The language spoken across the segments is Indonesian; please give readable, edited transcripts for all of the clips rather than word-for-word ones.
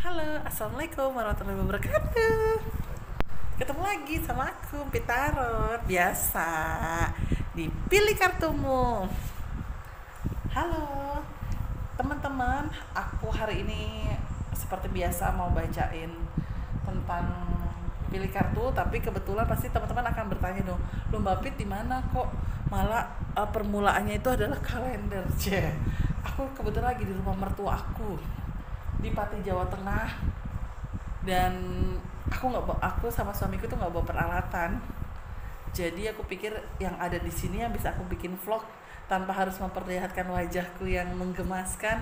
Halo, assalamualaikum warahmatullahi wabarakatuh. Ketemu lagi sama aku, Pitarot. Biasa, dipilih kartumu. Halo, teman-teman. Aku hari ini seperti biasa mau bacain tentang pilih kartu. Tapi kebetulan pasti teman-teman akan bertanya dong, lo Mbak Pit di mana kok malah permulaannya itu adalah kalender. Aku kebetulan lagi di rumah mertua aku di Pati Jawa Tengah, dan aku sama suamiku tuh nggak bawa peralatan. Jadi aku pikir yang ada di sini yang bisa aku bikin vlog tanpa harus memperlihatkan wajahku yang menggemaskan.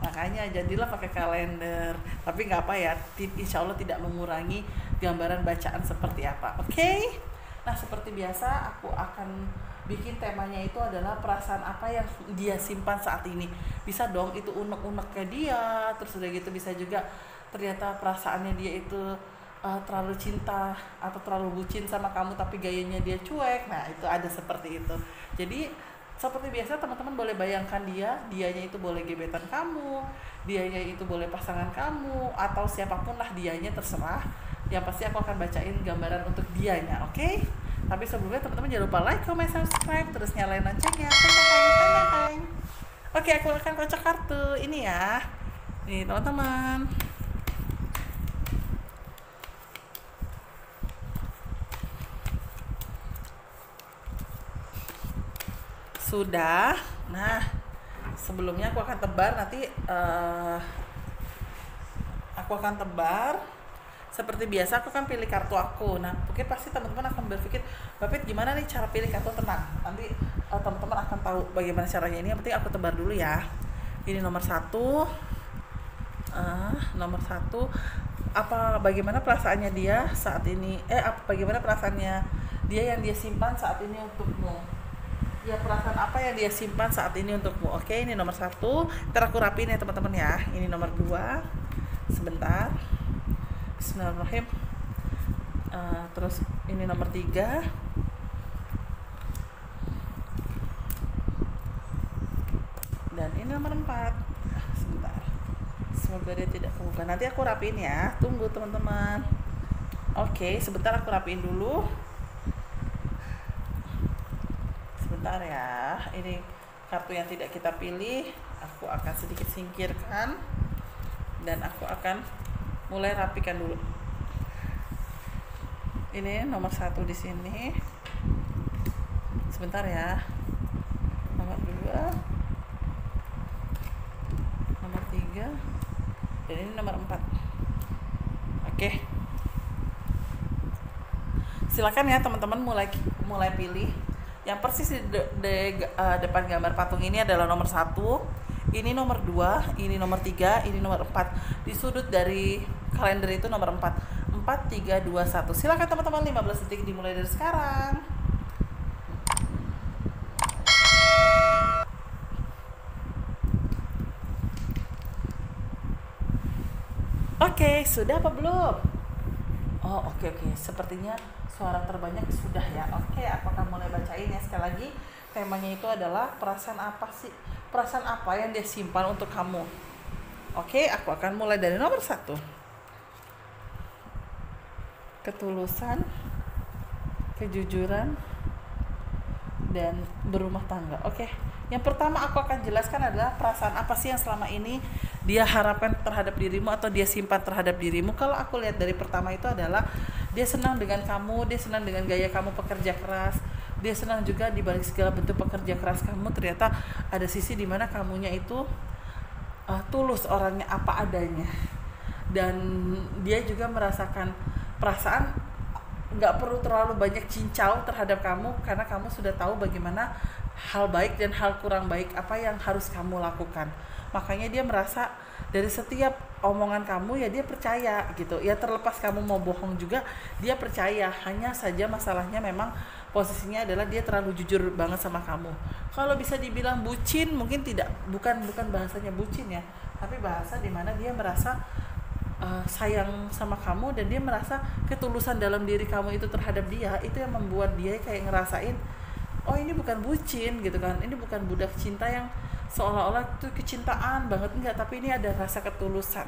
Makanya jadilah pakai kalender. Tapi nggak apa ya, insya Allah tidak mengurangi gambaran bacaan seperti apa. Oke? Nah, seperti biasa aku akan bikin temanya itu adalah perasaan apa yang dia simpan saat ini. Bisa dong itu unek-uneknya dia, terus udah gitu bisa juga ternyata perasaannya dia itu terlalu cinta atau terlalu bucin sama kamu tapi gayanya dia cuek. Nah, itu ada seperti itu. Jadi seperti biasa teman-teman boleh bayangkan dianya itu boleh gebetan kamu, dianya itu boleh pasangan kamu, atau siapapun lah dianya, terserah. Yang pasti aku akan bacain gambaran untuk dianya, oke? Tapi sebelumnya teman-teman jangan lupa like, comment, subscribe, terus nyalain loncengnya. Teng. Oke, aku akan kocok kartu ini ya. Nih teman-teman. Sudah. Nah, sebelumnya aku akan tebar nanti. Aku akan tebar. Seperti biasa aku akan pilih kartu aku. Nah, mungkin pasti teman-teman akan berpikir, Bapit gimana nih cara pilih kartu? Tenang, nanti teman-teman akan tahu bagaimana caranya. Ini yang penting aku tebar dulu ya. Ini nomor satu. Nomor satu, bagaimana perasaannya dia saat ini? Bagaimana perasaannya dia yang dia simpan saat ini untukmu? Ya, perasaan apa yang dia simpan saat ini untukmu? Oke, ini nomor satu. Ntar aku rapiin ya teman-teman ya. Ini nomor dua. Sebentar. Bismillahirrahmanirrahim. Terus ini nomor 3. Dan ini nomor 4. Sebentar, semoga dia tidak kebuka. Nanti aku rapiin ya, tunggu teman-teman. Oke, sebentar aku rapiin dulu. Sebentar ya. Ini kartu yang tidak kita pilih, aku akan sedikit singkirkan dan aku akan mulai rapikan dulu. Ini nomor 1 di sini. Sebentar ya. Nomor 2, nomor 3, dan ini nomor 4. Oke. Silakan ya teman-teman mulai pilih. Yang persis di depan gambar patung ini adalah nomor 1. Ini nomor 2, ini nomor 3, ini nomor 4. Di sudut dari kalender itu nomor 4. 4, 3, 2, 1. Silakan teman-teman, 15 detik dimulai dari sekarang. Oke, sudah apa belum? Oh, oke. Sepertinya suara terbanyak sudah ya. Oke, aku akan mulai bacain ya sekali lagi. Temanya itu adalah perasaan apa sih? Perasaan apa yang dia simpan untuk kamu? Oke, aku akan mulai dari nomor 1. Ketulusan, kejujuran, dan berumah tangga. Oke. Yang pertama aku akan jelaskan adalah perasaan apa sih yang selama ini dia harapkan terhadap dirimu atau dia simpan terhadap dirimu. Kalau aku lihat dari pertama itu adalah dia senang dengan kamu, dia senang dengan gaya kamu pekerja keras, dia senang juga di balik segala bentuk pekerja keras kamu ternyata ada sisi dimana kamunya itu tulus, orangnya apa adanya. Dan dia juga merasakan perasaan nggak perlu terlalu banyak cincau terhadap kamu karena kamu sudah tahu bagaimana hal baik dan hal kurang baik apa yang harus kamu lakukan. Makanya dia merasa dari setiap omongan kamu ya dia percaya gitu. Ya terlepas kamu mau bohong juga dia percaya. Hanya saja masalahnya memang posisinya adalah dia terlalu jujur banget sama kamu. Kalau bisa dibilang bucin mungkin bukan bahasanya bucin ya, tapi bahasa dimana dia merasa sayang sama kamu dan dia merasa ketulusan dalam diri kamu itu terhadap dia. Itu yang membuat dia kayak ngerasain, oh ini bukan bucin gitu kan, ini bukan budak cinta yang seolah-olah itu kecintaan banget, enggak, tapi ini ada rasa ketulusan.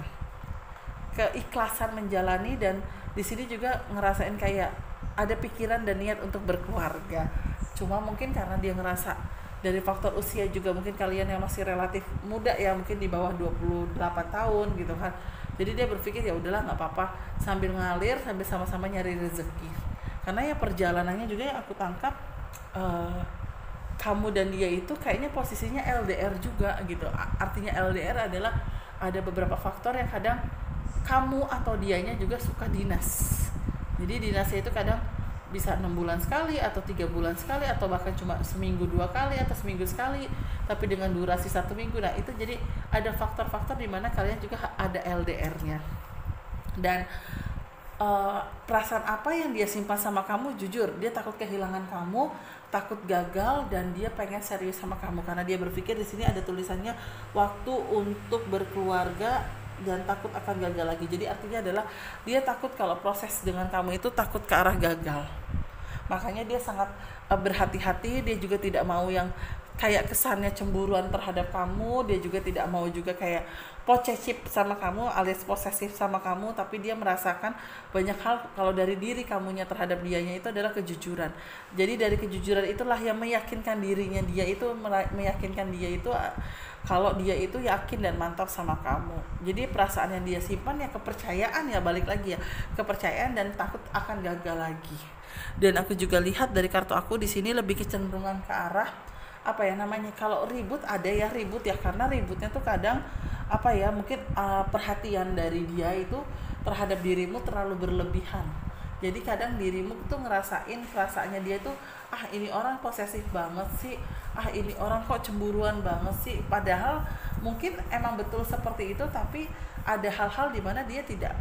keikhlasan menjalani, dan di sini juga ngerasain kayak ada pikiran dan niat untuk berkeluarga. Cuma mungkin karena dia ngerasa dari faktor usia juga, mungkin kalian yang masih relatif muda ya, mungkin di bawah 28 tahun gitu kan. Jadi dia berpikir ya udahlah nggak apa-apa, sambil ngalir sambil sama-sama nyari rezeki. Karena ya perjalanannya juga yang aku tangkap, kamu dan dia itu kayaknya posisinya LDR juga gitu. Artinya LDR adalah ada beberapa faktor yang kadang kamu atau dianya juga suka dinas. Jadi dinasnya itu kadang bisa 6 bulan sekali atau 3 bulan sekali, atau bahkan cuma seminggu 2 kali atau seminggu sekali, tapi dengan durasi 1 minggu. Nah itu jadi ada faktor-faktor di mana kalian juga ada LDR-nya. Dan perasaan apa yang dia simpan sama kamu, jujur dia takut kehilangan kamu, takut gagal, dan dia pengen serius sama kamu karena dia berpikir di sini ada tulisannya waktu untuk berkeluarga dan takut akan gagal lagi. Jadi artinya adalah dia takut kalau proses dengan kamu itu takut ke arah gagal. Makanya dia sangat berhati-hati. Dia juga tidak mau yang kayak kesannya cemburuan terhadap kamu. Dia juga tidak mau juga kayak posesif sama kamu alias posesif sama kamu, tapi dia merasakan banyak hal kalau dari diri kamunya terhadap dianya itu adalah kejujuran. Jadi dari kejujuran itulah yang meyakinkan dirinya, dia itu meyakinkan dia itu kalau dia itu yakin dan mantap sama kamu. Jadi perasaan yang dia simpan ya kepercayaan, ya balik lagi ya kepercayaan dan takut akan gagal lagi. Dan aku juga lihat dari kartu aku di sini lebih kecenderungan ke arah apa ya namanya, kalau ribut ada ya ribut ya, karena ributnya tuh kadang apa ya mungkin perhatian dari dia itu terhadap dirimu terlalu berlebihan. Jadi kadang dirimu tuh ngerasain perasaannya dia tuh ini orang posesif banget sih, ini orang kok cemburuan banget sih, padahal mungkin emang betul seperti itu, tapi ada hal-hal di mana dia tidak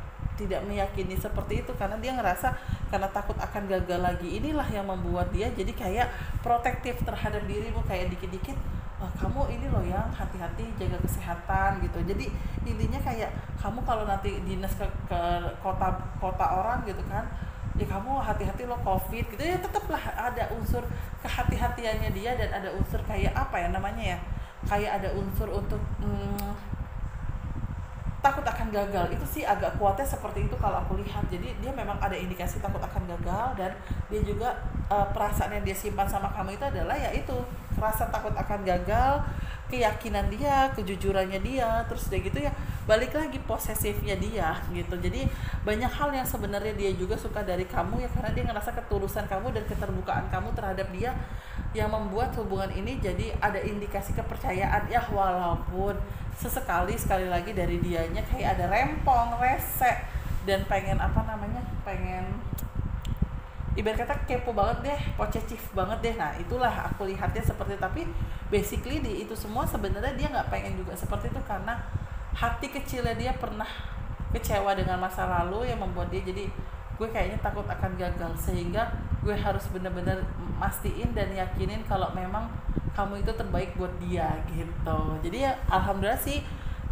meyakini seperti itu karena dia ngerasa karena takut akan gagal lagi. Inilah yang membuat dia jadi kayak protektif terhadap dirimu, kayak dikit-dikit kamu ini loh yang hati-hati jaga kesehatan gitu. Jadi intinya kayak kamu kalau nanti dinas ke kota orang gitu kan, ya kamu hati-hati lo covid gitu ya, tetaplah ada unsur kehati-hatiannya dia dan ada unsur kayak apa ya namanya ya, kayak ada unsur untuk takut akan gagal. Itu sih agak kuatnya seperti itu kalau aku lihat. Jadi dia memang ada indikasi takut akan gagal, dan dia juga perasaan yang dia simpan sama kamu itu adalah yaitu rasa takut akan gagal, keyakinan dia, kejujurannya dia, terus dia gitu ya balik lagi posesifnya dia gitu. Jadi banyak hal yang sebenarnya dia juga suka dari kamu ya, karena dia ngerasa ketulusan kamu dan keterbukaan kamu terhadap dia yang membuat hubungan ini jadi ada indikasi kepercayaan ya, walaupun sekali lagi dari dianya kayak ada rempong, rese, dan pengen pengen ibarat kata kepo banget deh, posesif banget deh. Nah itulah aku lihatnya seperti itu. Tapi basically di itu semua sebenarnya dia nggak pengen juga seperti itu, karena hati kecilnya dia pernah kecewa dengan masa lalu yang membuat dia jadi gue kayaknya takut akan gagal, sehingga gue harus benar-benar mastiin dan yakinin kalau memang kamu itu terbaik buat dia gitu. Jadi ya alhamdulillah sih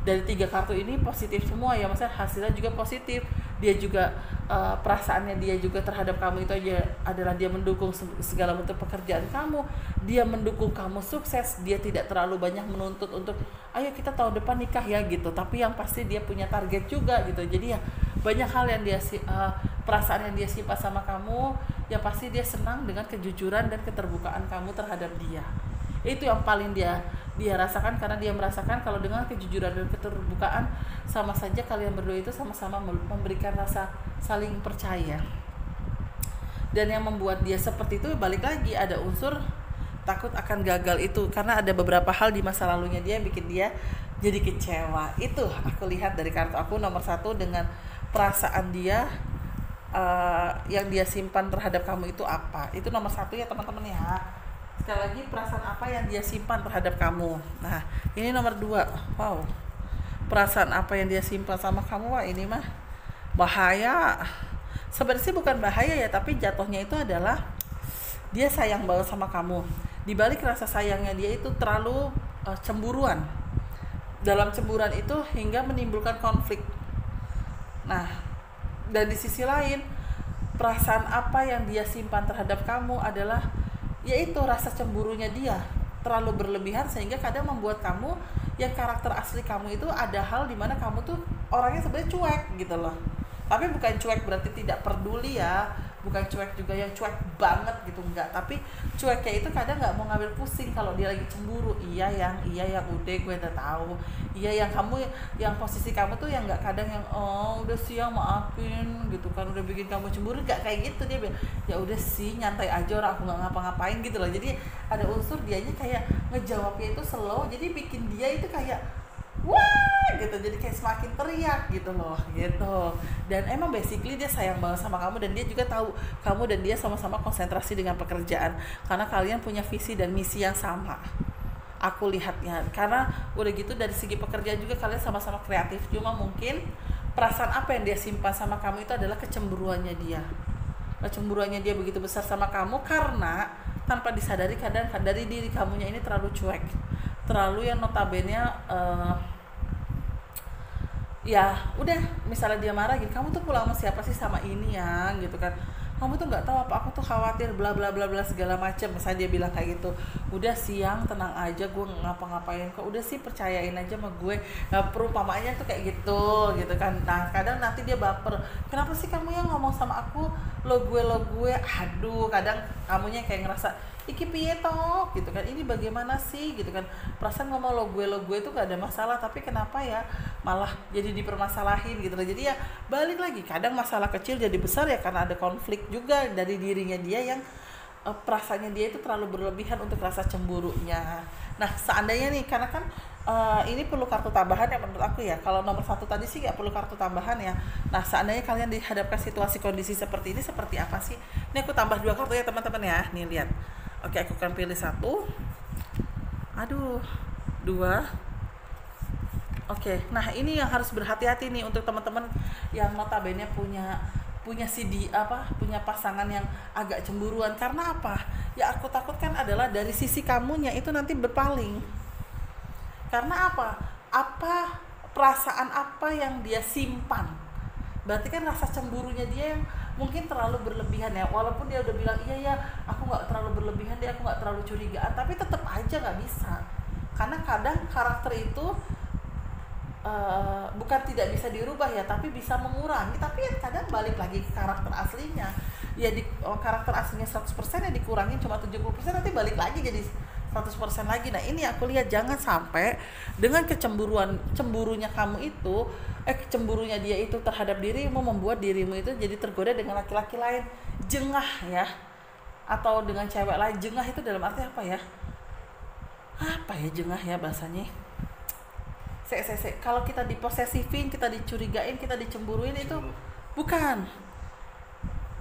dari 3 kartu ini positif semua ya, maksudnya hasilnya juga positif. Dia juga perasaannya dia juga terhadap kamu itu aja adalah dia mendukung segala bentuk pekerjaan kamu, dia mendukung kamu sukses, dia tidak terlalu banyak menuntut untuk ayo kita tahun depan nikah ya gitu, tapi yang pasti dia punya target juga gitu. Jadi ya banyak hal yang dia perasaan yang dia simpan sama kamu, ya pasti dia senang dengan kejujuran dan keterbukaan kamu terhadap dia. Itu yang paling dia rasakan, karena dia merasakan kalau dengan kejujuran dan keterbukaan sama saja kalian berdua itu sama-sama memberikan rasa saling percaya. Dan yang membuat dia seperti itu balik lagi ada unsur takut akan gagal itu, karena ada beberapa hal di masa lalunya dia yang bikin dia jadi kecewa. Itu aku lihat dari kartu aku nomor 1 dengan perasaan dia yang dia simpan terhadap kamu itu apa. Itu nomor 1 ya teman-teman ya. Sekali lagi, perasaan apa yang dia simpan terhadap kamu. Nah ini nomor 2. Wow, perasaan apa yang dia simpan sama kamu. Wah ini mah bahaya. Sebenarnya sih bukan bahaya ya, tapi jatuhnya itu adalah dia sayang banget sama kamu. Di balik rasa sayangnya dia itu terlalu cemburuan. Dalam cemburuan itu hingga menimbulkan konflik. Nah dan di sisi lain, perasaan apa yang dia simpan terhadap kamu adalah yaitu rasa cemburunya dia terlalu berlebihan, sehingga kadang membuat kamu yang karakter asli kamu itu ada hal di mana kamu tuh orangnya sebenarnya cuek gitu loh. Tapi bukan cuek berarti tidak peduli ya, bukan cuek juga yang cuek banget gitu, enggak. Tapi cueknya itu kadang nggak mau ngambil pusing kalau dia lagi cemburu. Iya yang udah gue udah tahu. Iya yang kamu, yang posisi kamu tuh yang nggak kadang yang oh udah siang maafin gitu kan, udah bikin kamu cemburu, nggak kayak gitu. Dia bilang ya udah sih nyantai aja, orang aku nggak ngapa-ngapain gitu loh. Jadi ada unsur dianya kayak ngejawabnya itu slow, jadi bikin dia itu kayak wah gitu, jadi kayak semakin teriak gitu loh gitu. Dan emang basically dia sayang banget sama kamu, dan dia juga tahu kamu dan dia sama-sama konsentrasi dengan pekerjaan karena kalian punya visi dan misi yang sama, aku lihatnya. Karena udah gitu dari segi pekerjaan juga kalian sama-sama kreatif, cuma mungkin perasaan apa yang dia simpan sama kamu itu adalah kecemburuannya dia. Kecemburuannya dia begitu besar sama kamu karena tanpa disadari kadang dari diri kamunya ini terlalu cuek, terlalu yang notabene ya udah, misalnya dia marah gitu, kamu tuh pulang sama siapa sih, sama ini ya gitu kan, kamu tuh nggak tahu apa, aku tuh khawatir bla bla bla bla segala macam. Misalnya dia bilang kayak gitu, udah siang tenang aja, gue nggak ngapa-ngapain kok, udah sih percayain aja sama gue. Nah, perumpamaannya tuh kayak gitu gitu kan. Nah kadang nanti dia baper, kenapa sih kamu yang ngomong sama aku lo gue, aduh kadang kamunya kayak ngerasa iki piye toh gitu kan, ini bagaimana sih gitu kan, perasaan ngomong lo gue itu gak ada masalah, tapi kenapa ya malah jadi dipermasalahin gitu loh. Jadi ya balik lagi, kadang masalah kecil jadi besar ya karena ada konflik juga dari dirinya dia yang perasaannya dia itu terlalu berlebihan untuk rasa cemburunya. Nah seandainya nih, karena kan ini perlu kartu tambahan ya menurut aku ya. Kalau nomor 1 tadi sih nggak perlu kartu tambahan ya. Nah seandainya kalian dihadapkan situasi kondisi seperti ini, seperti apa sih? Ini aku tambah 2 kartu ya teman-teman ya. Nih lihat. Oke, aku akan pilih 1. Aduh, 2. Oke, nah ini yang harus berhati-hati nih untuk teman-teman yang notabene punya punya pasangan yang agak cemburuan. Karena apa? Ya aku takutkan adalah dari sisi kamunya itu nanti berpaling. Karena apa? Perasaan apa yang dia simpan? Berarti kan rasa cemburunya dia yang mungkin terlalu berlebihan ya. Walaupun dia udah bilang iya ya aku nggak terlalu berlebihan deh, aku nggak terlalu curigaan, tapi tetap aja nggak bisa. Karena kadang karakter itu bukan tidak bisa dirubah ya, tapi bisa mengurangi. Tapi ya kadang balik lagi ke karakter aslinya ya, karakter aslinya 100% ya dikurangin cuma 70%, nanti balik lagi jadi 100% lagi. Nah ini aku lihat jangan sampai dengan cemburunya kamu itu cemburunya dia itu terhadap dirimu membuat dirimu itu jadi tergoda dengan laki-laki lain, jengah ya, atau dengan cewek lain. Jengah itu dalam arti apa ya jengah ya bahasanya. Kalau kita diposesifin, kita dicurigain, kita dicemburuin, itu bukan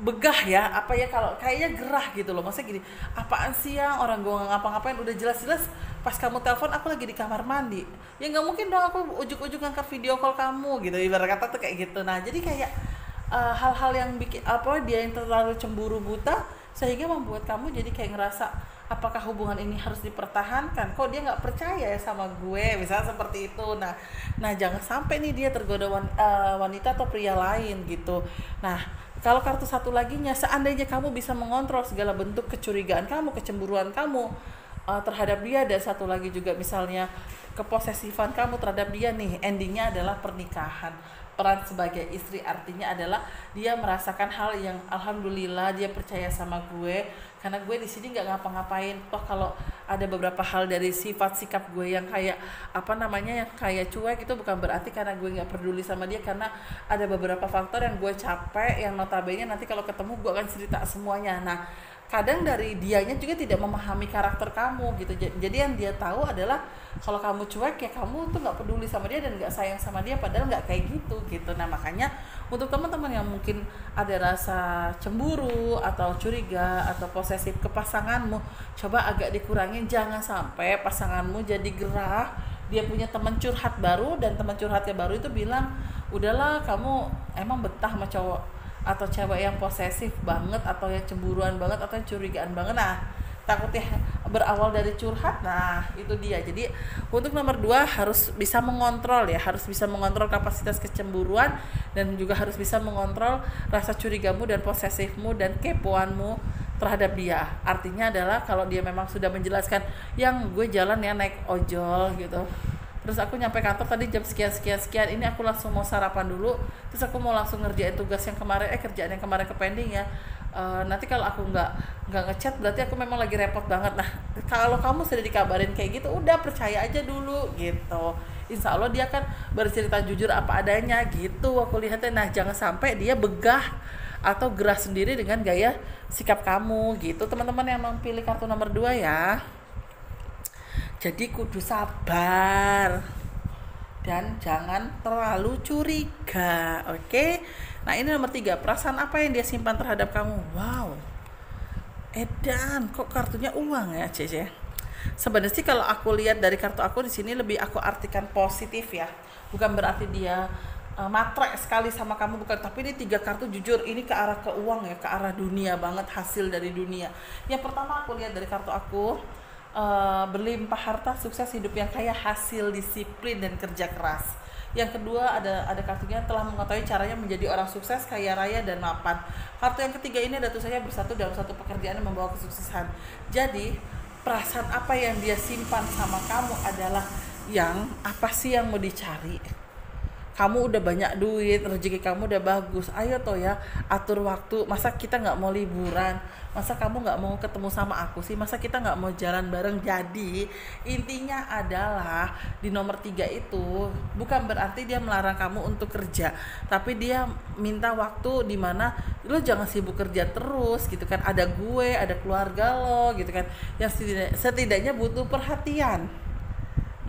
begah ya, apa ya, kalau kayaknya gerah gitu loh. Maksudnya gini, apaan sih yang orang gue nggak ngapa-ngapain, udah jelas-jelas pas kamu telepon aku lagi di kamar mandi, ya nggak mungkin dong aku ujuk-ujuk ngangkat video call kamu gitu, ibarat kata tuh kayak gitu. Nah jadi kayak hal-hal yang bikin dia yang terlalu cemburu buta sehingga membuat kamu jadi kayak ngerasa apakah hubungan ini harus dipertahankan, kok dia nggak percaya ya sama gue, misalnya seperti itu. Nah jangan sampai nih dia tergoda wanita atau pria lain gitu. Nah kalau kartu 1 laginya, seandainya kamu bisa mengontrol segala bentuk kecurigaan kamu, kecemburuan kamu terhadap dia, dan 1 lagi juga misalnya keposesifan kamu terhadap dia nih, endingnya adalah pernikahan. Peran sebagai istri artinya adalah dia merasakan hal yang alhamdulillah dia percaya sama gue, karena gue di sini nggak ngapa-ngapain. Toh kalau ada beberapa hal dari sifat sikap gue yang kayak yang kayak cuek, itu bukan berarti karena gue nggak peduli sama dia, karena ada beberapa faktor yang gue capek, yang notabene nanti kalau ketemu gue akan cerita semuanya. Nah kadang dari dianya juga tidak memahami karakter kamu gitu. Jadi yang dia tahu adalah kalau kamu cuek ya kamu tuh nggak peduli sama dia dan nggak sayang sama dia, padahal nggak kayak gitu. Nah makanya untuk teman-teman yang mungkin ada rasa cemburu atau curiga atau posesif ke pasanganmu, coba agak dikurangin. Jangan sampai pasanganmu jadi gerah, dia punya teman curhat baru, dan teman curhatnya baru itu bilang, udahlah kamu emang betah sama cowok atau cewek yang posesif banget, atau yang cemburuan banget, atau yang curigaan banget. Nah takutnya berawal dari curhat. Nah itu dia. Jadi untuk nomor 2 harus bisa mengontrol ya, harus bisa mengontrol kapasitas kecemburuan, dan juga harus bisa mengontrol rasa curigamu dan posesifmu dan kepoanmu terhadap dia. Artinya adalah kalau dia memang sudah menjelaskan, yang gue jalan ya naik ojol gitu, terus aku nyampe kantor tadi jam sekian sekian sekian, ini aku langsung mau sarapan dulu, terus aku mau langsung ngerjain tugas yang kemarin, kerjaan yang kemarin ke pending ya. Nanti kalau aku nggak ngechat berarti aku memang lagi repot banget. Nah, kalau kamu sudah dikabarin kayak gitu, udah percaya aja dulu gitu. Insya Allah dia kan bercerita jujur apa adanya gitu aku lihatnya. Nah, jangan sampai dia begah atau gerah sendiri dengan gaya sikap kamu gitu. Teman-teman yang mau pilih kartu nomor 2 ya, jadi kudu sabar dan jangan terlalu curiga, oke? Nah, ini nomor 3, perasaan apa yang dia simpan terhadap kamu? Wow, edan, kok kartunya uang ya, Cece? Sebenarnya sih kalau aku lihat dari kartu aku di sini lebih aku artikan positif ya, bukan berarti dia matre sekali sama kamu, bukan. Tapi ini 3 kartu jujur ini ke arah ke uang ya, ke arah dunia banget, hasil dari dunia. Yang pertama aku lihat dari kartu aku, berlimpah harta, sukses, hidup yang kaya, hasil disiplin dan kerja keras. Yang kedua ada kartunya telah mengetahui caranya menjadi orang sukses, kaya raya dan mapan. Kartu yang ketiga ini ada tulisannya bersatu dalam satu pekerjaan yang membawa kesuksesan. Jadi perasaan apa yang dia simpan sama kamu adalah yang apa sih yang mau dicari? Kamu udah banyak duit, rezeki kamu udah bagus, ayo toh ya atur waktu. Masa kita nggak mau liburan, masa kamu nggak mau ketemu sama aku sih, masa kita nggak mau jalan bareng. Jadi intinya adalah di nomor 3 itu bukan berarti dia melarang kamu untuk kerja, tapi dia minta waktu di mana lo jangan sibuk kerja terus gitu kan, ada gue, ada keluarga lo gitu kan, yang setidaknya butuh perhatian.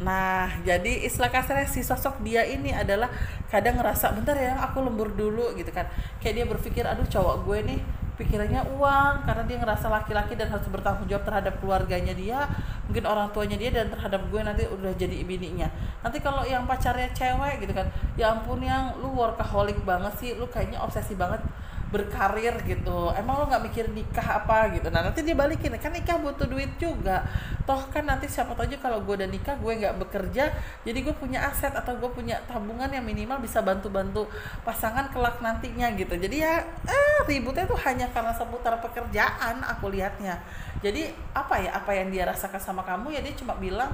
Nah, jadi istilah kasarnya si sosok dia ini adalah kadang ngerasa bentar ya aku lembur dulu gitu kan. Kayak dia berpikir, aduh cowok gue nih pikirannya uang, karena dia ngerasa laki-laki dan harus bertanggung jawab terhadap keluarganya dia, mungkin orang tuanya dia, dan terhadap gue nanti udah jadi bininya. Nanti kalau yang pacarnya cewek gitu kan, ya ampun yang lu workaholic banget sih, lu kayaknya obsesi banget berkarir gitu, emang lo nggak mikir nikah apa gitu. Nah nanti dia balikin, kan nikah butuh duit juga, toh kan nanti siapa tahu aja kalau gue udah nikah gue nggak bekerja, jadi gue punya aset atau gue punya tabungan yang minimal bisa bantu-bantu pasangan kelak nantinya gitu. Jadi ya ributnya tuh hanya karena seputar pekerjaan aku lihatnya. Jadi apa yang dia rasakan sama kamu ya, dia cuma bilang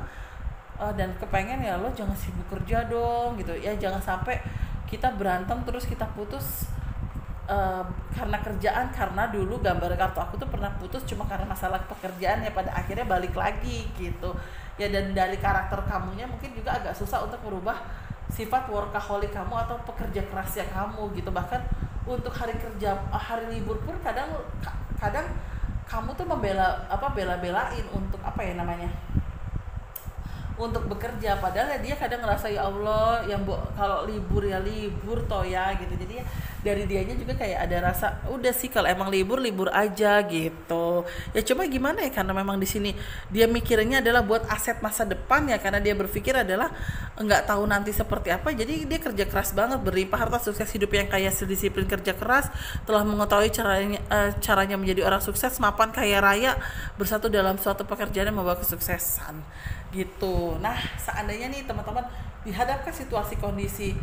dan kepengen ya lo jangan sibuk kerja dong gitu ya, jangan sampai kita berantem terus kita putus karena kerjaan, karena dulu gambar kartu aku tuh pernah putus cuma karena masalah pekerjaan ya, pada akhirnya balik lagi gitu ya. Dan dari karakter kamunya mungkin juga agak susah untuk merubah sifat workaholic kamu atau pekerja kerasnya kamu gitu. Bahkan untuk hari kerja, hari libur pun kadang kamu tuh bela-belain untuk untuk bekerja, padahal dia kadang ngerasa ya Allah yang kalau libur ya libur toh ya gitu. Jadi ya dari dianya juga kayak ada rasa udah sih kalau emang libur aja gitu ya. Coba gimana ya, karena memang di sini dia mikirnya adalah buat aset masa depan ya, karena dia berpikir adalah nggak tahu nanti seperti apa. Jadi dia kerja keras banget, berlimpah harta, sukses, hidup yang kaya, disiplin, kerja keras, telah mengetahui caranya menjadi orang sukses, mapan, kaya raya, bersatu dalam suatu pekerjaan yang membawa kesuksesan gitu. Nah seandainya nih teman-teman dihadapkan situasi kondisi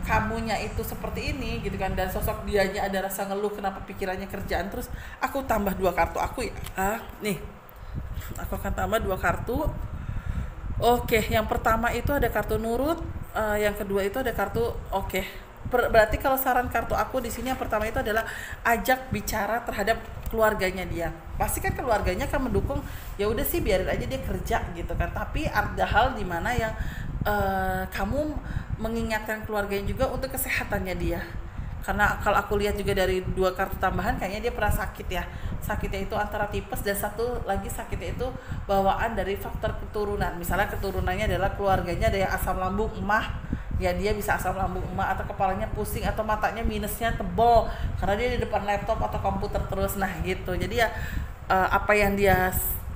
kamunya itu seperti ini gitu kan, dan sosok dianya ada rasa ngeluh kenapa pikirannya kerjaan terus, aku tambah 2 kartu aku ya. Nih aku akan tambah 2 kartu. Oke, yang pertama itu ada kartu nurut, yang kedua itu ada kartu berarti kalau saran kartu aku di sini yang pertama itu adalah ajak bicara terhadap keluarganya dia. Pasti kan keluarganya akan mendukung, ya udah sih biarin aja dia kerja gitu kan. Tapi ada hal di mana yang kamu mengingatkan keluarganya juga untuk kesehatannya dia. Karena kalau aku lihat juga dari 2 kartu tambahan kayaknya dia pernah sakit ya. Sakitnya itu antara tipes, dan satu lagi sakitnya itu bawaan dari faktor keturunan. Misalnya keturunannya adalah keluarganya ada yang asam lambung emah, ya dia bisa asam lambung emah, atau kepalanya pusing, atau matanya minusnya tebal karena dia di depan laptop atau komputer terus. Nah gitu. Jadi ya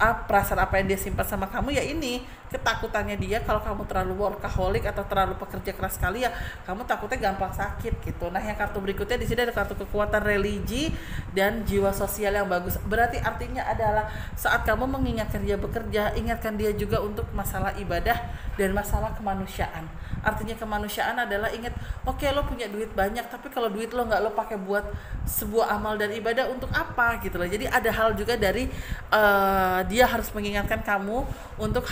perasaan apa yang dia simpan sama kamu ya ini ketakutannya dia kalau kamu terlalu workaholic atau terlalu pekerja keras sekali ya, kamu takutnya gampang sakit gitu. Nah yang kartu berikutnya di sini ada kartu kekuatan religi dan jiwa sosial yang bagus. Berarti artinya adalah saat kamu mengingatkan dia bekerja, ingatkan dia juga untuk masalah ibadah dan masalah kemanusiaan. Artinya kemanusiaan adalah ingat, oke, lo punya duit banyak, tapi kalau duit lo nggak lo pakai buat sebuah amal dan ibadah untuk apa gitu loh. Jadi ada hal juga dari dia harus mengingatkan kamu untuk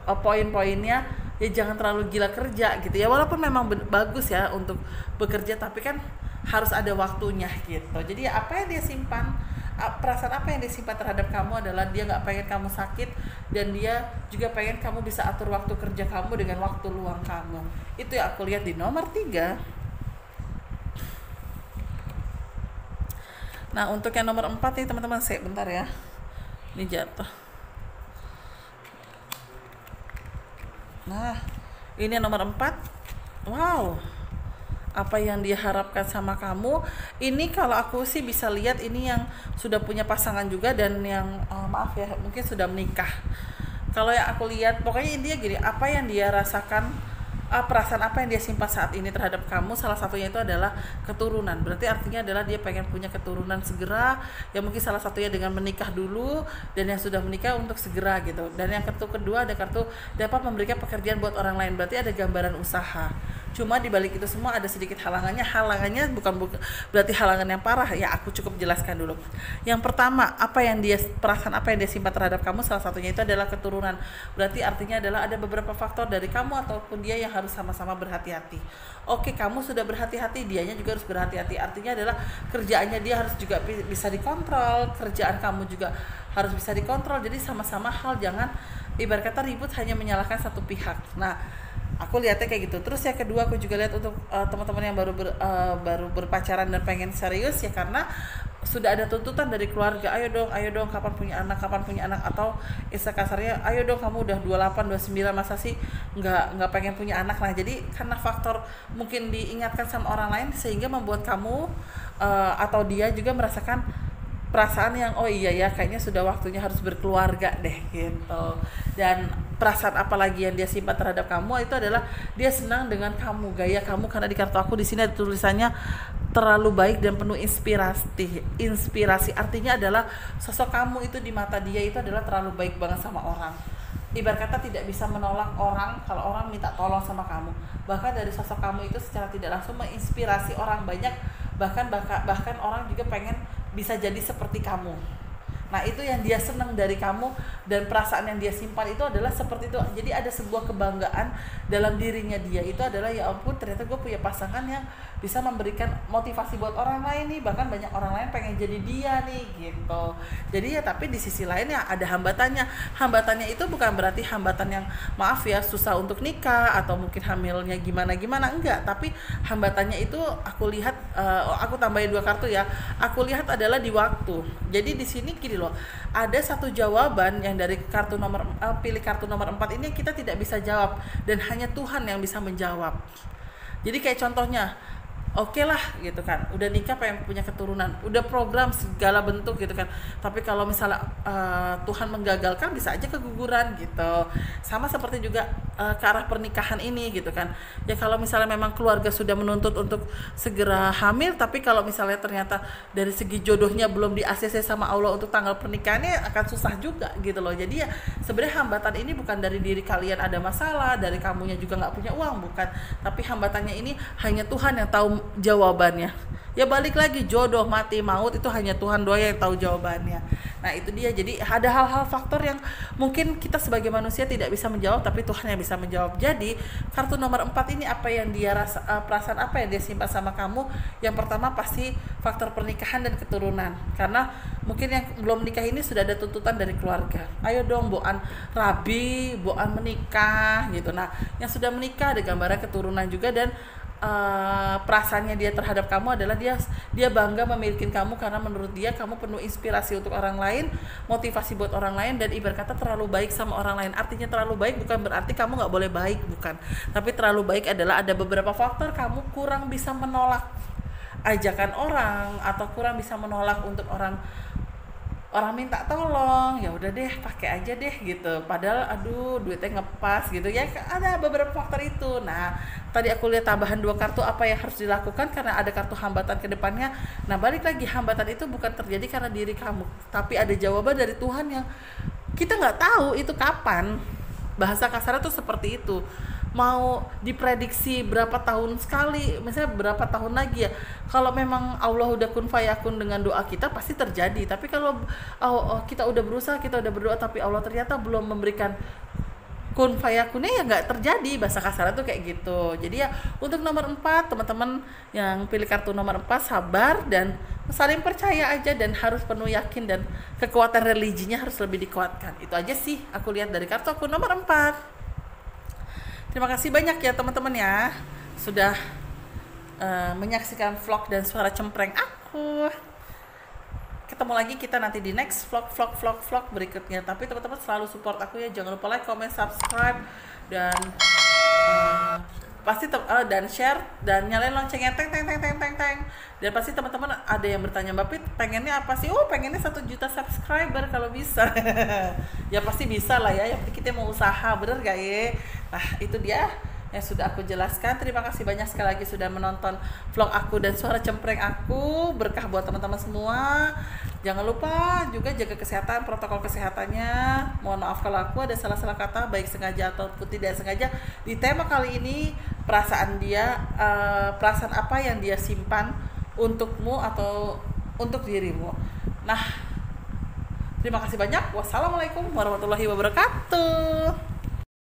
poin-poinnya ya jangan terlalu gila kerja gitu ya, walaupun memang bagus ya untuk bekerja, tapi kan harus ada waktunya gitu. Jadi ya apa yang dia simpan, perasaan apa yang dia simpan terhadap kamu adalah dia nggak pengen kamu sakit, dan dia juga pengen kamu bisa atur waktu kerja kamu dengan waktu luang kamu. Itu yang aku lihat di nomor 3. Nah untuk yang nomor 4 nih teman-teman, saya bentar ya, ini jatuh. Nah ini yang nomor 4. Wow, apa yang dia harapkan sama kamu ini, kalau aku sih bisa lihat ini yang sudah punya pasangan juga, dan yang maaf ya mungkin sudah menikah. Kalau yang aku lihat pokoknya dia gini, apa yang dia rasakan, perasaan apa yang dia simpan saat ini terhadap kamu, salah satunya itu adalah keturunan. Berarti artinya adalah dia pengen punya keturunan segera, ya mungkin salah satunya dengan menikah dulu, dan yang sudah menikah untuk segera gitu. Dan yang kartu kedua ada kartu dapat memberikan pekerjaan buat orang lain, berarti ada gambaran usaha. Cuma di balik itu semua ada sedikit halangannya bukan berarti halangan yang parah ya, aku cukup jelaskan dulu. Yang pertama, perasaan apa yang dia simpan terhadap kamu, salah satunya itu adalah keturunan. Berarti artinya adalah ada beberapa faktor dari kamu ataupun dia yang harus sama-sama berhati-hati. Oke, kamu sudah berhati-hati, dianya juga harus berhati-hati. Artinya adalah kerjaannya dia harus juga bisa dikontrol, kerjaan kamu juga harus bisa dikontrol. Jadi sama-sama jangan ibarat kata ribut hanya menyalahkan satu pihak. Nah aku lihatnya kayak gitu. Terus yang kedua aku juga lihat untuk teman-teman yang baru berpacaran dan pengen serius ya, karena sudah ada tuntutan dari keluarga, ayo dong kapan punya anak, atau istilah kasarnya ayo dong kamu udah 28 29 masa sih nggak pengen punya anak. Nah jadi karena faktor mungkin diingatkan sama orang lain sehingga membuat kamu atau dia juga merasakan perasaan yang oh iya ya kayaknya sudah waktunya harus berkeluarga deh gitu. Dan perasaan apalagi yang dia simpan terhadap kamu itu adalah dia senang dengan kamu, gaya kamu, karena di kartu aku di sini ada tulisannya terlalu baik dan penuh inspirasi. Artinya adalah sosok kamu itu di mata dia itu adalah terlalu baik banget sama orang. Ibarat kata tidak bisa menolak orang kalau orang minta tolong sama kamu. Bahkan dari sosok kamu itu secara tidak langsung menginspirasi orang banyak, bahkan orang juga pengen bisa jadi seperti kamu. Nah itu yang dia senang dari kamu, dan perasaan yang dia simpan itu adalah seperti itu. Jadi ada sebuah kebanggaan dalam dirinya dia, itu adalah ya ampun ternyata gue punya pasangan yang bisa memberikan motivasi buat orang lain nih, bahkan banyak orang lain pengen jadi dia nih gitu. Jadi ya tapi di sisi lain ya ada hambatannya itu bukan berarti hambatan yang maaf ya susah untuk nikah atau mungkin hamilnya gimana enggak, tapi hambatannya itu aku lihat aku tambahin 2 kartu ya, aku lihat adalah di waktu. Jadi di sini gini loh, ada satu jawaban yang dari kartu pilih kartu nomor 4 ini kita tidak bisa jawab, dan hanya Tuhan yang bisa menjawab. Jadi kayak contohnya oke lah gitu kan, udah nikah pengen punya keturunan, udah program segala bentuk gitu kan, tapi kalau misalnya Tuhan menggagalkan bisa aja keguguran gitu. Sama seperti juga ke arah pernikahan ini gitu kan ya, kalau misalnya memang keluarga sudah menuntut untuk segera hamil, tapi kalau misalnya ternyata dari segi jodohnya belum di-ACC sama Allah untuk tanggal pernikahannya, akan susah juga gitu loh. Jadi ya sebenarnya hambatan ini bukan dari diri kalian ada masalah, dari kamunya juga nggak punya uang, bukan, tapi hambatannya ini hanya Tuhan yang tahu jawabannya. Ya balik lagi, jodoh mati maut itu hanya Tuhan doang yang tahu jawabannya. Nah itu dia, jadi ada hal-hal faktor yang mungkin kita sebagai manusia tidak bisa menjawab, tapi Tuhan yang bisa menjawab. Jadi kartu nomor 4 ini apa yang dia perasaan apa yang dia simpan sama kamu, yang pertama pasti faktor pernikahan dan keturunan, karena mungkin yang belum menikah ini sudah ada tuntutan dari keluarga, ayo dong boan rabi, boan menikah gitu. Nah yang sudah menikah ada gambaran keturunan juga, dan perasaannya dia terhadap kamu adalah dia bangga memiliki kamu, karena menurut dia kamu penuh inspirasi untuk orang lain, motivasi buat orang lain, dan ibarat kata terlalu baik sama orang lain. Artinya terlalu baik bukan berarti kamu nggak boleh baik, bukan, tapi terlalu baik adalah ada beberapa faktor kamu kurang bisa menolak ajakan orang, atau kurang bisa menolak untuk orang minta tolong, ya udah deh pakai aja deh gitu, padahal aduh duitnya ngepas gitu ya, ada beberapa faktor itu. Nah tadi aku lihat tambahan 2 kartu apa yang harus dilakukan, karena ada kartu hambatan ke depannya. Nah balik lagi, hambatan itu bukan terjadi karena diri kamu, tapi ada jawaban dari Tuhan yang kita nggak tahu itu kapan. Bahasa kasarnya tuh seperti itu, mau diprediksi berapa tahun sekali, misalnya berapa tahun lagi ya. Kalau memang Allah udah kun fayakun dengan doa kita pasti terjadi, tapi kalau kita udah berusaha, kita udah berdoa, tapi Allah ternyata belum memberikan kun fayakunnya ya nggak terjadi, bahasa kasar tuh kayak gitu. Jadi ya untuk nomor 4 teman-teman yang pilih kartu nomor 4 sabar dan saling percaya aja, dan harus penuh yakin, dan kekuatan religinya harus lebih dikuatkan. Itu aja sih aku lihat dari kartu aku nomor 4. Terima kasih banyak ya teman-teman ya sudah menyaksikan vlog dan suara cempreng aku. Ketemu lagi kita nanti di next vlog berikutnya. Tapi teman-teman selalu support aku ya, jangan lupa like, comment, subscribe, dan pasti dan share, dan nyalain loncengnya teng. Dan pasti teman-teman ada yang bertanya, Mbak Pit pengennya apa sih? Pengennya 1 juta subscriber kalau bisa. Ya pasti bisa lah ya, yang penting kita mau usaha, bener gak ya? Nah itu dia yang sudah aku jelaskan. Terima kasih banyak sekali lagi sudah menonton vlog aku dan suara cempreng aku. Berkah buat teman-teman semua. Jangan lupa juga jaga kesehatan, protokol kesehatannya. Mohon maaf kalau aku ada salah-salah kata, baik sengaja ataupun tidak sengaja. Di tema kali ini, perasaan apa yang dia simpan untukmu atau untuk dirimu. Nah, terima kasih banyak. Wassalamualaikum warahmatullahi wabarakatuh.